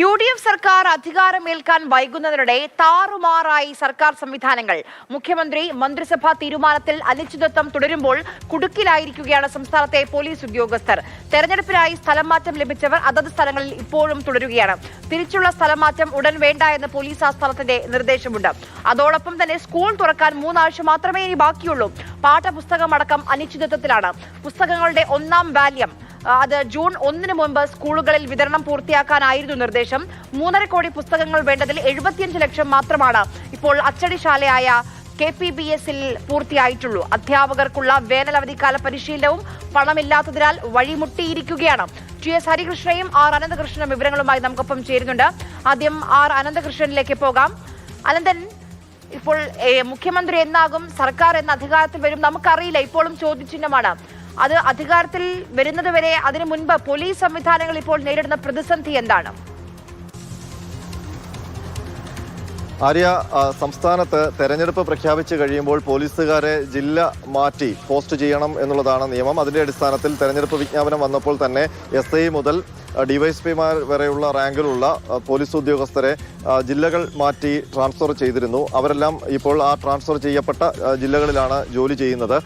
UDF സർക്കാർ അധികാരമേൽക്കാൻ വൈകുന്നതിനിടെ താറുമാറായി സർക്കാർ സംവിധാനങ്ങൾ. മുഖ്യമന്ത്രി മന്ത്രിസഭാ തീരുമാനത്തിൽ അനിശ്ചിതത്വം തുടരുമ്പോൾ കുടുക്കിലായിരിക്കുകയാണ് സംസ്ഥാനത്തെ പോലീസ് ഉദ്യോഗസ്ഥർ. തെരഞ്ഞെടുപ്പിനായി സ്ഥലം മാറ്റം ലഭിച്ചവർ അതത് സ്ഥലങ്ങളിൽ ഇപ്പോഴും തുടരുകയാണ്. തിരിച്ചുള്ള സ്ഥലം മാറ്റം ഉടൻ വേണ്ട എന്ന് പോലീസ് ആസ്ഥാനത്തിന്റെ നിർദ്ദേശമുണ്ട്. അതോടൊപ്പം തന്നെ സ്കൂൾ തുറക്കാൻ 3 ആഴ്ച മാത്രമേ ഇനി ബാക്കിയുള്ളൂ. പാഠപുസ്തകമടക്കം അനിശ്ചിതത്വത്തിലാണ്. പുസ്തകങ്ങളുടെ 1ാം വാല്യം അത് ജൂൺ 1 മുൻപ് സ്കൂളുകളിൽ വിതരണം പൂർത്തിയാക്കാനായിരുന്നു നിർദ്ദേശം. 3.5 കോടി പുസ്തകങ്ങൾ വേണ്ടതിൽ 75 ലക്ഷം മാത്രമാണ് ഇപ്പോൾ അച്ചടിശാലയായ KPBS-ൽ പൂർത്തിയായിട്ടുള്ളൂ. അധ്യാപകർക്കുള്ള വേനലവധിക്കാല പരിശീലനവും പണമില്ലാത്തതിനാൽ വഴിമുട്ടിയിരിക്കുകയാണ്. TS ഹരികൃഷ്ണയും R അനന്തകൃഷ്ണനും വിവരങ്ങളുമായി നമുക്കൊപ്പം ചേരുന്നുണ്ട്. ആദ്യം R അനന്തകൃഷ്ണനിലേക്ക് പോകാം. അനന്തൻ, ഇപ്പോൾ മുഖ്യമന്ത്രി എന്നാകും, സർക്കാർ എന്ന അധികാരത്തിൽ വരും, നമുക്കറിയില്ല. ഇപ്പോഴും ചോദ്യചിഹ്നമാണ്. അത് അധികാരത്തിൽ വരുന്നത് വരെ അതിനു മുൻപ് പോലീസ് സംവിധാനങ്ങൾ ഇപ്പോൾ നേരിടുന്ന പ്രതിസന്ധി എന്താണ്? ആര്യ, സംസ്ഥാനത്ത് തെരഞ്ഞെടുപ്പ് പ്രഖ്യാപിച്ചു കഴിയുമ്പോൾ പോലീസുകാരെ ജില്ല മാറ്റി പോസ്റ്റ് ചെയ്യണം എന്നുള്ളതാണ് നിയമം. അതിന്റെ അടിസ്ഥാനത്തിൽ തെരഞ്ഞെടുപ്പ് വിജ്ഞാപനം വന്നപ്പോൾ തന്നെ SI മുതൽ DYSPമാർ വരെയുള്ള റാങ്കിലുള്ള പോലീസ് ഉദ്യോഗസ്ഥരെ ജില്ലകൾ മാറ്റി ട്രാൻസ്ഫർ ചെയ്തിരുന്നു. അവരെല്ലാം ഇപ്പോൾ ആ ട്രാൻസ്ഫർ ചെയ്യപ്പെട്ട ജില്ലകളിലാണ് ജോലി ചെയ്യുന്നത്.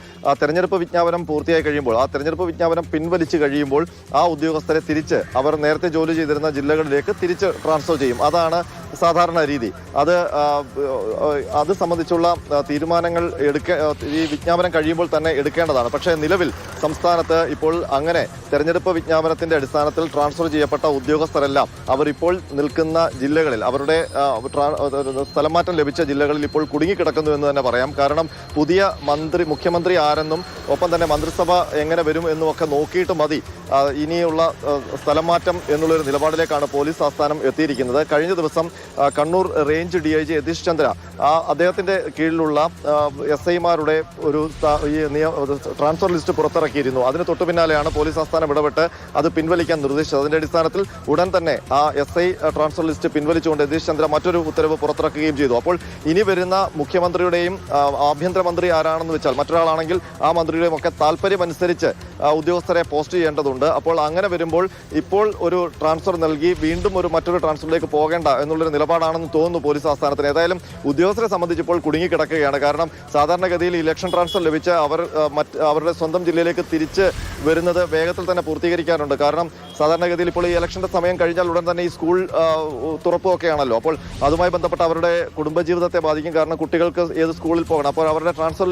തെരഞ്ഞെടുപ്പ് വിജ്ഞാപനം പൂർത്തിയായി കഴിയുമ്പോൾ, ആ തെരഞ്ഞെടുപ്പ് വിജ്ഞാപനം പിൻവലിച്ചു കഴിയുമ്പോൾ ആ ഉദ്യോഗസ്ഥരെ തിരിച്ച് അവർ നേരത്തെ ജോലി ചെയ്തിരുന്ന ജില്ലകളിലേക്ക് തിരിച്ച് ട്രാൻസ്ഫർ ചെയ്യും. അതാണ് സാധാരണ രീതി. അത് സംബന്ധിച്ചുള്ള തീരുമാനങ്ങൾ ഈ വിജ്ഞാപനം കഴിയുമ്പോൾ തന്നെ എടുക്കേണ്ടതാണ്. പക്ഷേ നിലവിൽ സംസ്ഥാനത്ത് ഇപ്പോൾ അങ്ങനെ തെരഞ്ഞെടുപ്പ് വിജ്ഞാപനത്തിന്റെ അടിസ്ഥാനത്തിൽ ട്രാൻസ്ഫർ ചെയ്യപ്പെട്ട ഉദ്യോഗസ്ഥരെല്ലാം അവരിപ്പോൾ നിൽക്കുന്ന ജില്ലകളിൽ, അവരുടെ സ്ഥലം മാറ്റം ലഭിച്ച ജില്ലകളിൽ ഇപ്പോൾ കുടുങ്ങിക്കിടക്കുന്നു എന്ന് തന്നെ പറയാം. കാരണം പുതിയ മുഖ്യമന്ത്രി ആരെന്നും ഒപ്പം തന്നെ മന്ത്രിസഭ എങ്ങനെ വരും എന്നും ഒക്കെ നോക്കിയിട്ട് മതി ഇനിയുള്ള സ്ഥലം മാറ്റം എന്നുള്ളൊരു നിലപാടിലേക്കാണ് പോലീസ് ആസ്ഥാനം എത്തിയിരിക്കുന്നത്. കഴിഞ്ഞ ദിവസം കണ്ണൂർ റേഞ്ച് DIG യതീഷ് ചന്ദ്ര അദ്ദേഹത്തിന്റെ കീഴിലുള്ള SIമാരുടെ ഒരു ട്രാൻസ്ഫർ ലിസ്റ്റ് പുറത്തിറക്കിയിരുന്നു. അതിന് തൊട്ടു പിന്നാലെയാണ് പോലീസ് ആസ്ഥാനം ഇടപെട്ട് അത് പിൻവലിക്കാൻ നിർദ്ദേശിച്ചത്. അതിന്റെ അടിസ്ഥാനത്തിൽ ഉടൻ തന്നെ ആ SI ട്രാൻസ്ഫർ ലിസ്റ്റ് പിൻവലിച്ചുകൊണ്ട് യതീഷ് ചന്ദ്ര മറ്റൊരു ഉത്തരവ് പുറത്തിറക്കുകയും ചെയ്തു. അപ്പോൾ ഇനി വരുന്ന മുഖ്യമന്ത്രിയുടെയും ആഭ്യന്തരമന്ത്രി ആരാണെന്ന് വെച്ചാൽ മറ്റൊരാളാണെങ്കിൽ ആ മന്ത്രിയുടെയും ഒക്കെ താല്പര്യമനുസരിച്ച് ഉദ്യോഗസ്ഥരെ പോസ്റ്റ് ചെയ്യേണ്ടതുണ്ട്. അപ്പോൾ അങ്ങനെ വരുമ്പോൾ ഇപ്പോൾ ഒരു ട്രാൻസ്ഫർ നൽകി വീണ്ടും മറ്റൊരു ട്രാൻസ്ഫറിലേക്ക് പോകേണ്ട എന്നുള്ളൊരു നിലപാടാണെന്ന് തോന്നുന്നു പോലീസ് ആസ്ഥാനത്തിന്. ഏതായാലും ഉദ്യോഗസ്ഥരെ സംബന്ധിച്ചിപ്പോൾ കുടുങ്ങിക്കിടക്കുകയാണ്. കാരണം സാധാരണഗതിയിൽ ഇലക്ഷൻ ട്രാൻസ്ഫർ ലഭിച്ച് അവരുടെ സ്വന്തം ജില്ലയിലേക്ക് തിരിച്ച് വരുന്നത് വേഗത്തിൽ തന്നെ പൂർത്തീകരിക്കാറുണ്ട്. കാരണം സാധാരണഗതിയിൽ ഇപ്പോൾ ഈ ഇലക്ഷന്റെ സമയം കഴിഞ്ഞാൽ ഉടൻ തന്നെ ഈ സ്കൂൾ തുറപ്പൊക്കെയാണല്ലോ. അപ്പോൾ അതുമായി ബന്ധപ്പെട്ട അവരുടെ കുടുംബജീവിതത്തെ ബാധിക്കും. കാരണം കുട്ടികൾക്ക് ഏത് സ്കൂളിൽ പോകണം, അപ്പോൾ അവരുടെ ട്രാൻസ്ഫർ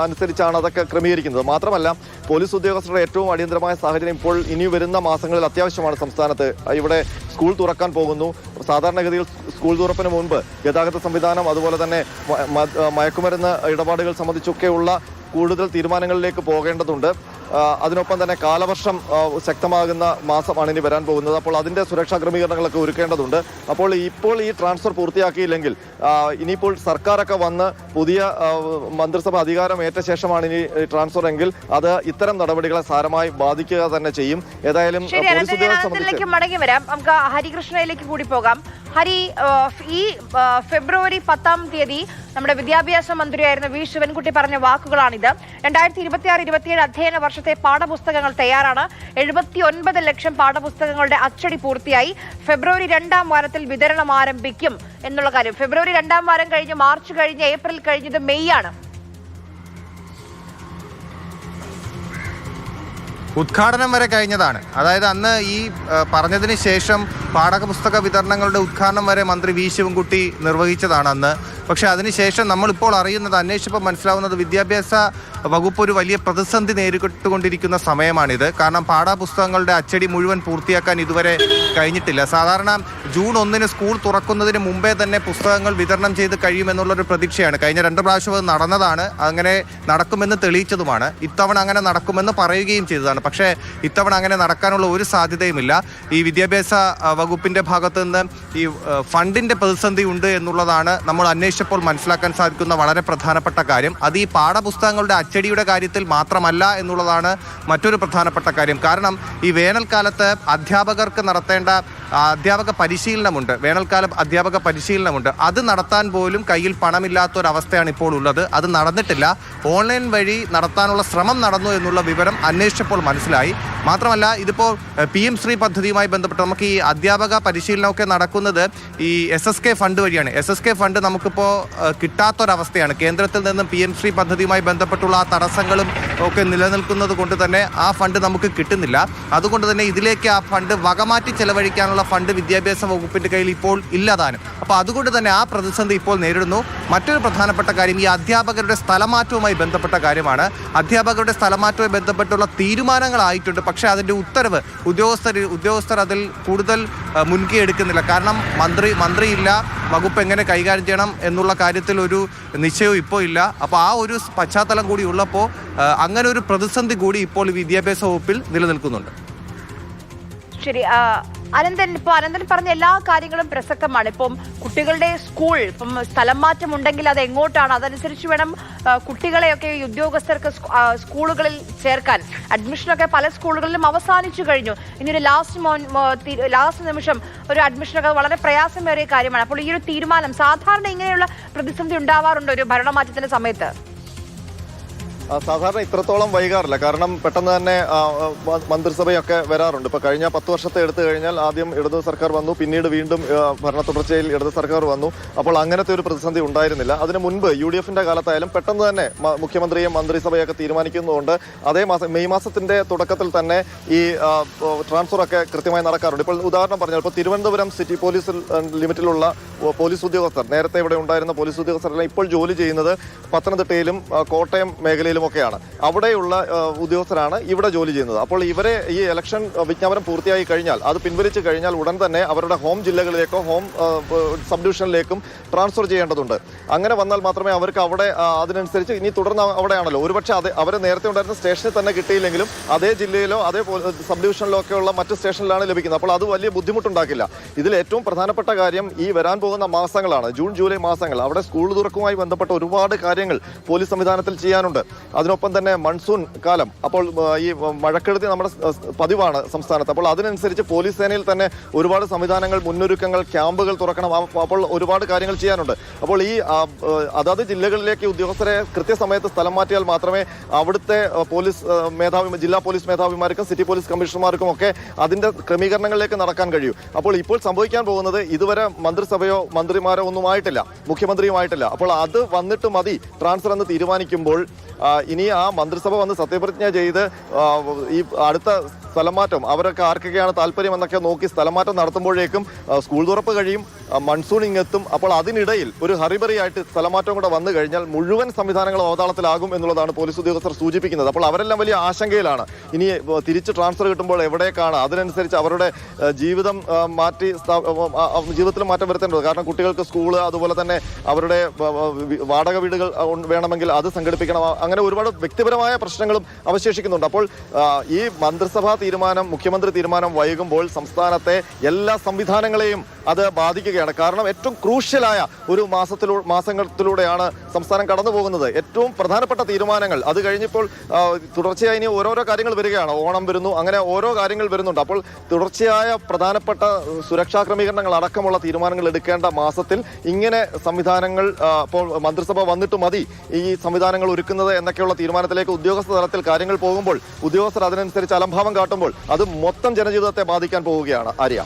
അനുസരിച്ചാണ് അതൊക്കെ ക്രമീകരിക്കുന്നത്. മാത്രമല്ല പോലീസ് ഉദ്യോഗസ്ഥരുടെ ഏറ്റവും അടിയന്തരമായ സാഹചര്യം ഇപ്പോൾ ഇനി വരുന്ന മാസങ്ങളിൽ അത്യാവശ്യമാണ്. സംസ്ഥാനത്ത് ഇവിടെ സ്കൂൾ തുറക്കാൻ പോകുന്നു. സാധാരണഗതിയിൽ സ്കൂൾ തുറപ്പിന് മുൻപ് ഗതാഗത സംവിധാനം, അതുപോലെ തന്നെ മയക്കുമരുന്ന് ഇടപാടുകൾ സംബന്ധിച്ചൊക്കെയുള്ള കൂടുതൽ തീരുമാനങ്ങളിലേക്ക് പോകേണ്ടതുണ്ട്. അതിനൊപ്പം തന്നെ കാലവർഷം ശക്തമാകുന്ന മാസമാണ് ഇനി വരാൻ പോകുന്നത്. അപ്പോൾ അതിന്റെ സുരക്ഷാ ക്രമീകരണങ്ങളൊക്കെ ഒരുക്കേണ്ടതുണ്ട്. അപ്പോൾ ഇപ്പോൾ ഈ ട്രാൻസ്ഫർ പൂർത്തിയാക്കിയില്ലെങ്കിൽ ഇനിയിപ്പോൾ സർക്കാരൊക്കെ വന്ന് പുതിയ മന്ത്രിസഭ അധികാരം ഏറ്റ ശേഷമാണ് ഇനി ട്രാൻസ്ഫർ എങ്കിൽ അത് ഇത്തരം നടപടികളെ സാരമായി ബാധിക്കുക തന്നെ ചെയ്യും. ഏതായാലും മടങ്ങി വരാം. നമുക്ക് ഹരികൃഷ്ണയിലേക്ക് കൂടി പോകാം. ഹരി, ഈ ഫെബ്രുവരി 10-ാം തീയതി നമ്മുടെ വിദ്യാഭ്യാസ മന്ത്രിയായിരുന്ന V ശിവൻകുട്ടി പറഞ്ഞ വാക്കുകളാണിത്. 2026-27 അധ്യയന വർഷത്തെ പാഠപുസ്തകങ്ങൾ തയ്യാറാണ്. 79 ലക്ഷം പാഠപുസ്തകങ്ങളുടെ അച്ചടി പൂർത്തിയായി. ഫെബ്രുവരി 2-ാം വാരത്തിൽ വിതരണം ആരംഭിക്കും എന്നുള്ള കാര്യം. ഫെബ്രുവരി 2-ാം വാരം കഴിഞ്ഞ് മാർച്ച് കഴിഞ്ഞ് ഏപ്രിൽ കഴിഞ്ഞത് മെയ് ആണ്. ഉദ്ഘാടനം വരെ കഴിഞ്ഞതാണ്. അതായത് അന്ന് ഈ പറഞ്ഞതിന് ശേഷം പാഠപുസ്തക വിതരണങ്ങളുടെ ഉദ്ഘാടനം വരെ മന്ത്രി V ശിവൻകുട്ടി നിർവഹിച്ചതാണ് അന്ന്. പക്ഷേ അതിനുശേഷം നമ്മളിപ്പോൾ അറിയുന്നത്, അന്വേഷിച്ചപ്പോൾ മനസ്സിലാവുന്നത്, വിദ്യാഭ്യാസ വകുപ്പ് ഒരു വലിയ പ്രതിസന്ധി നേരിട്ടുകൊണ്ടിരിക്കുന്ന സമയമാണിത്. കാരണം പാഠപുസ്തകങ്ങളുടെ അച്ചടി മുഴുവൻ പൂർത്തിയാക്കാൻ ഇതുവരെ കഴിഞ്ഞിട്ടില്ല. സാധാരണ ജൂൺ 1 സ്കൂൾ തുറക്കുന്നതിന് മുമ്പേ തന്നെ പുസ്തകങ്ങൾ വിതരണം ചെയ്ത് കഴിയുമെന്നുള്ളൊരു പ്രതീക്ഷയാണ്. കഴിഞ്ഞ 2 പ്രാവശ്യം അത് നടന്നതാണ്, അങ്ങനെ നടക്കുമെന്ന് തെളിയിച്ചതുമാണ്. ഇത്തവണ അങ്ങനെ നടക്കുമെന്ന് പറയുകയും ചെയ്തതാണ്. പക്ഷേ ഇത്തവണ അങ്ങനെ നടക്കാനുള്ള ഒരു സാധ്യതയുമില്ല. ഈ വിദ്യാഭ്യാസ വകുപ്പിന്റെ ഭാഗത്തു നിന്ന് ഈ ഫണ്ടിന്റെ പ്രതിസന്ധി ഉണ്ട് എന്നുള്ളതാണ് നമ്മൾ അന്വേഷിച്ചപ്പോൾ മനസ്സിലാക്കാൻ സാധിക്കുന്ന വളരെ പ്രധാനപ്പെട്ട കാര്യം. അത് ഈ പാഠപുസ്തകങ്ങളുടെ അച്ചടിയുടെ കാര്യത്തിൽ മാത്രമല്ല എന്നുള്ളതാണ് മറ്റൊരു പ്രധാനപ്പെട്ട കാര്യം. കാരണം ഈ വേനൽക്കാലത്ത് അധ്യാപകർക്ക് നടത്തേണ്ട അധ്യാപക പരിശീലനമുണ്ട്, വേനൽക്കാല അധ്യാപക പരിശീലനമുണ്ട്. അത് നടത്താൻ പോലും കയ്യിൽ പണമില്ലാത്തൊരവസ്ഥയാണ് ഇപ്പോൾ ഉള്ളത്. അത് നടന്നിട്ടില്ല. ഓൺലൈൻ വഴി നടത്താനുള്ള ശ്രമം നടന്നു എന്നുള്ള വിവരം അന്വേഷിച്ചപ്പോൾ മനസ്സിലായി. മാത്രമല്ല ഇതിപ്പോൾ PM ശ്രീ പദ്ധതിയുമായി ബന്ധപ്പെട്ട് നമുക്ക് ഈ അധ്യാപക പരിശീലനമൊക്കെ നടക്കുന്നത് ഈ SSK ഫണ്ട് വഴിയാണ്. SSK ഫണ്ട് നമുക്കിപ്പോൾ കിട്ടാത്തൊരവസ്ഥയാണ്. കേന്ദ്രത്തിൽ നിന്നും PM ശ്രീ പദ്ധതിയുമായി ബന്ധപ്പെട്ടുള്ള ആ തടസ്സങ്ങളും ഒക്കെ നിലനിൽക്കുന്നത് കൊണ്ട് തന്നെ ആ ഫണ്ട് നമുക്ക് കിട്ടുന്നില്ല. അതുകൊണ്ട് തന്നെ ഇതിലേക്ക് ആ ഫണ്ട് വകമാറ്റി ചെലവഴിക്കാനുള്ള ഫണ്ട് വിദ്യാഭ്യാസ വകുപ്പിൻ്റെ കയ്യിൽ ഇപ്പോൾ ഇല്ലതാനും. അപ്പോൾ അതുകൊണ്ട് തന്നെ ആ പ്രതിസന്ധി ഇപ്പോൾ നേരിടുന്നു. മറ്റൊരു പ്രധാനപ്പെട്ട കാര്യം ഈ അധ്യാപകരുടെ സ്ഥലമാറ്റവുമായി ബന്ധപ്പെട്ട കാര്യമാണ്. അധ്യാപകരുടെ സ്ഥലമാറ്റവുമായി ബന്ധപ്പെട്ടുള്ള തീരുമാനങ്ങളായിട്ടുണ്ട്. പക്ഷേ അതിൻ്റെ ഉത്തരവ് ഉദ്യോഗസ്ഥർ അതിൽ കൂടുതൽ മുൻകൈ എടുക്കുന്നില്ല. കാരണം മന്ത്രിയില്ല, വകുപ്പ് എങ്ങനെ കൈകാര്യം ചെയ്യണം എന്നുള്ള കാര്യത്തിൽ ഒരു നിശ്ചയവും ഇപ്പോൾ ഇല്ല. അപ്പോൾ ആ ഒരു പശ്ചാത്തലം കൂടി ഉള്ളപ്പോൾ അങ്ങനെ ഒരു പ്രതിസന്ധി കൂടി ഇപ്പോൾ വിദ്യാഭ്യാസ വകുപ്പിൽ നിലനിൽക്കുന്നുണ്ട്. ശരി, അനന്തൻ പറഞ്ഞ എല്ലാ കാര്യങ്ങളും പ്രസക്തമാണ്. ഇപ്പം കുട്ടികളുടെ സ്കൂൾ ഇപ്പം സ്ഥലം മാറ്റം ഉണ്ടെങ്കിൽ അത് എങ്ങോട്ടാണ്, അതനുസരിച്ച് വേണം കുട്ടികളെയൊക്കെ ഉദ്യോഗസ്ഥർക്ക് സ്കൂളുകളിൽ ചേർക്കാൻ. അഡ്മിഷനൊക്കെ പല സ്കൂളുകളിലും അവസാനിച്ചു കഴിഞ്ഞു. ഇനി ഒരു ലാസ്റ്റ് നിമിഷം ഒരു അഡ്മിഷനൊക്കെ വളരെ പ്രയാസമേറിയ കാര്യമാണ്. അപ്പോൾ ഈ ഒരു തീരുമാനം സാധാരണ ഇങ്ങനെയുള്ള പ്രതിസന്ധി ഉണ്ടാവാറുണ്ടോ ഒരു ഭരണമാറ്റത്തിന്റെ സമയത്ത്? സാധാരണ ഇത്രത്തോളം വൈകാറില്ല. കാരണം പെട്ടെന്ന് തന്നെ മന്ത്രിസഭയൊക്കെ വരാറുണ്ട്. ഇപ്പോൾ കഴിഞ്ഞ 10 വർഷത്തെ എടുത്തു കഴിഞ്ഞാൽ ആദ്യം ഇടതു സർക്കാർ വന്നു, പിന്നീട് വീണ്ടും ഭരണ തുടർച്ചയിൽ ഇടതു സർക്കാർ വന്നു. അപ്പോൾ അങ്ങനത്തെ ഒരു പ്രതിസന്ധി ഉണ്ടായിരുന്നില്ല. അതിന് മുൻപ് UDF-ന്റെ കാലത്തായാലും പെട്ടെന്ന് തന്നെ മുഖ്യമന്ത്രിയും മന്ത്രിസഭയൊക്കെ തീരുമാനിക്കുന്നതുകൊണ്ട് അതേ മാസം മെയ് മാസത്തിന്റെ തുടക്കത്തിൽ തന്നെ ഈ ട്രാൻസ്ഫറൊക്കെ കൃത്യമായി നടക്കാറുണ്ട്. ഇപ്പോൾ ഉദാഹരണം പറഞ്ഞാൽ ഇപ്പോൾ തിരുവനന്തപുരം സിറ്റി പോലീസ് ലിമിറ്റിലുള്ള പോലീസ് ഉദ്യോഗസ്ഥർ, നേരത്തെ ഇവിടെ ഉണ്ടായിരുന്ന പോലീസ് ഉദ്യോഗസ്ഥരെല്ലാം ഇപ്പോൾ ജോലി ചെയ്യുന്നത് പത്തനംതിട്ടയിലും കോട്ടയം മേഖലയിലുമൊക്കെയാണ്. അവിടെയുള്ള ഉദ്യോഗസ്ഥരാണ് ഇവിടെ ജോലി ചെയ്യുന്നത്. അപ്പോൾ ഇവരെ ഈ ഇലക്ഷൻ വിജ്ഞാപനം പൂർത്തിയായി കഴിഞ്ഞാൽ, അത് പിൻവലിച്ചു കഴിഞ്ഞാൽ ഉടൻ തന്നെ അവരുടെ ഹോം ജില്ലകളിലേക്കോ ഹോം സബ് ഡിവിഷനിലേക്കും ട്രാൻസ്ഫർ ചെയ്യേണ്ടതുണ്ട്. അങ്ങനെ വന്നാൽ മാത്രമേ അവർക്ക് അവിടെ അതിനനുസരിച്ച് ഇനി തുടർന്ന് അവിടെയാണല്ലോ ഒരുപക്ഷെ അവരെ നേരത്തെ ഉണ്ടായിരുന്ന സ്റ്റേഷനിൽ തന്നെ കിട്ടിയില്ലെങ്കിലും അതേ ജില്ലയിലോ അതേ സബ് ഡിവിഷനിലോ ഒക്കെയുള്ള മറ്റ് സ്റ്റേഷനിലാണ് ലഭിക്കുന്നത്. അപ്പോൾ അത് വലിയ ബുദ്ധിമുട്ടുണ്ടാക്കില്ല. ഇതിൽ ഏറ്റവും പ്രധാനപ്പെട്ട കാര്യം ഈ വരാൻ പോകുന്ന മാസങ്ങളാണ്, ജൂൺ ജൂലൈ മാസങ്ങൾ. അവിടെ സ്കൂൾ തുറക്കുമായി ബന്ധപ്പെട്ട ഒരുപാട് കാര്യങ്ങൾ പോലീസ് സംവിധാനത്തിൽ ചെയ്യാനുണ്ട്. അതിനൊപ്പം തന്നെ മൺസൂൺ കാലം, അപ്പോൾ ഈ മഴക്കെടുതി നമ്മുടെ പതിവാണ് സംസ്ഥാനത്ത്. അപ്പോൾ അതിനനുസരിച്ച് പോലീസ് സേനയിൽ തന്നെ ഒരുപാട് സംവിധാനങ്ങൾ, മുന്നൊരുക്കങ്ങൾ, ക്യാമ്പുകൾ തുറക്കണം. അപ്പോൾ ഒരുപാട് കാര്യങ്ങൾ ചെയ്യാനുണ്ട്. അപ്പോൾ ഈ അതാത് ജില്ലകളിലേക്ക് ഉദ്യോഗസ്ഥരെ കൃത്യസമയത്ത് സ്ഥലം മാറ്റിയാൽ മാത്രമേ അവിടുത്തെ പോലീസ് ജില്ലാ പോലീസ് മേധാവിമാർക്കും സിറ്റി പോലീസ് കമ്മീഷണർമാർക്കും ഒക്കെ അതിന്റെ ക്രമീകരണങ്ങളിലേക്ക് നടക്കാൻ കഴിയൂ. അപ്പോൾ ഇപ്പോൾ സംഭവിക്കാൻ പോകുന്നത് ഇതുവരെ മന്ത്രിസഭയോ മന്ത്രിമാരോ ഒന്നും ആയിട്ടില്ല, മുഖ്യമന്ത്രിയുമായിട്ടില്ല. അപ്പോൾ അത് വന്നിട്ട് മതി ട്രാൻസ്ഫർ എന്ന് തീരുമാനിക്കുമ്പോൾ ഇനി ആ മന്ത്രിസഭ വന്ന് സത്യപ്രതിജ്ഞ ചെയ്ത് ഈ അടുത്ത സ്ഥലമാറ്റം അവരൊക്കെ ആർക്കൊക്കെയാണ് താല്പര്യം എന്നൊക്കെ നോക്കി സ്ഥലമാറ്റം നടത്തുമ്പോഴേക്കും സ്കൂൾ തുറപ്പ് കഴിയും, മൺസൂൺ ഇങ്ങെത്തും. അപ്പോൾ അതിനിടയിൽ ഒരു ഹറിബറിയായിട്ട് സ്ഥലമാറ്റം കൂടെ വന്നു കഴിഞ്ഞാൽ മുഴുവൻ സംവിധാനങ്ങളും അവതാളത്തിലാകും എന്നുള്ളതാണ് പോലീസ് ഉദ്യോഗസ്ഥർ സൂചിപ്പിക്കുന്നത്. അപ്പോൾ അവരെല്ലാം വലിയ ആശങ്കയിലാണ്. ഇനി തിരിച്ച് ട്രാൻസ്ഫർ കിട്ടുമ്പോൾ എവിടേക്കാണ്, അതിനനുസരിച്ച് അവരുടെ ജീവിതത്തിൽ മാറ്റം വരുത്തേണ്ടത്. കാരണം കുട്ടികൾക്ക് സ്കൂള്, അതുപോലെ തന്നെ അവരുടെ വാടക വീടുകൾ വേണമെങ്കിൽ അത് സംഘടിപ്പിക്കണം. അങ്ങനെ ഒരുപാട് വ്യക്തിപരമായ പ്രശ്നങ്ങളും അവശേഷിക്കുന്നുണ്ട്. അപ്പോൾ ഈ മന്ത്രിസഭാ തീരുമാനം, മുഖ്യമന്ത്രി തീരുമാനം വൈകുമ്പോൾ സംസ്ഥാനത്തെ എല്ലാ സംവിധാനങ്ങളെയും അത് ബാധിക്കുകയാണ്. കാരണം ഏറ്റവും ക്രൂഷ്യലായ ഒരു മാസത്തിലൂടെയാണ് സംസ്ഥാനം കടന്നു പോകുന്നത്. ഏറ്റവും പ്രധാനപ്പെട്ട തീരുമാനങ്ങൾ അത് കഴിഞ്ഞപ്പോൾ തുടർച്ചയായി ഇനി ഓരോരോ കാര്യങ്ങൾ വരികയാണ്. ഓണം വരുന്നു, അങ്ങനെ ഓരോ കാര്യങ്ങൾ വരുന്നുണ്ട്. അപ്പോൾ തുടർച്ചയായ പ്രധാനപ്പെട്ട സുരക്ഷാ ക്രമീകരണങ്ങൾ അടക്കമുള്ള തീരുമാനങ്ങൾ എടുക്കേണ്ട മാസത്തിൽ ഇങ്ങനെ സംവിധാനങ്ങൾ ഇപ്പോൾ മന്ത്രിസഭ വന്നിട്ട് മതി ഈ സംവിധാനങ്ങൾ ഒരുക്കുന്നത് എന്നൊക്കെയുള്ള തീരുമാനത്തിലേക്ക് ഉദ്യോഗസ്ഥ തലത്തിൽ കാര്യങ്ങൾ പോകുമ്പോൾ, ഉദ്യോഗസ്ഥർ അതിനനുസരിച്ച് അലംഭാവം കാട്ടുമ്പോൾ അത് മൊത്തം ജനജീവിതത്തെ ബാധിക്കാൻ പോവുകയാണ്. ആര്യ.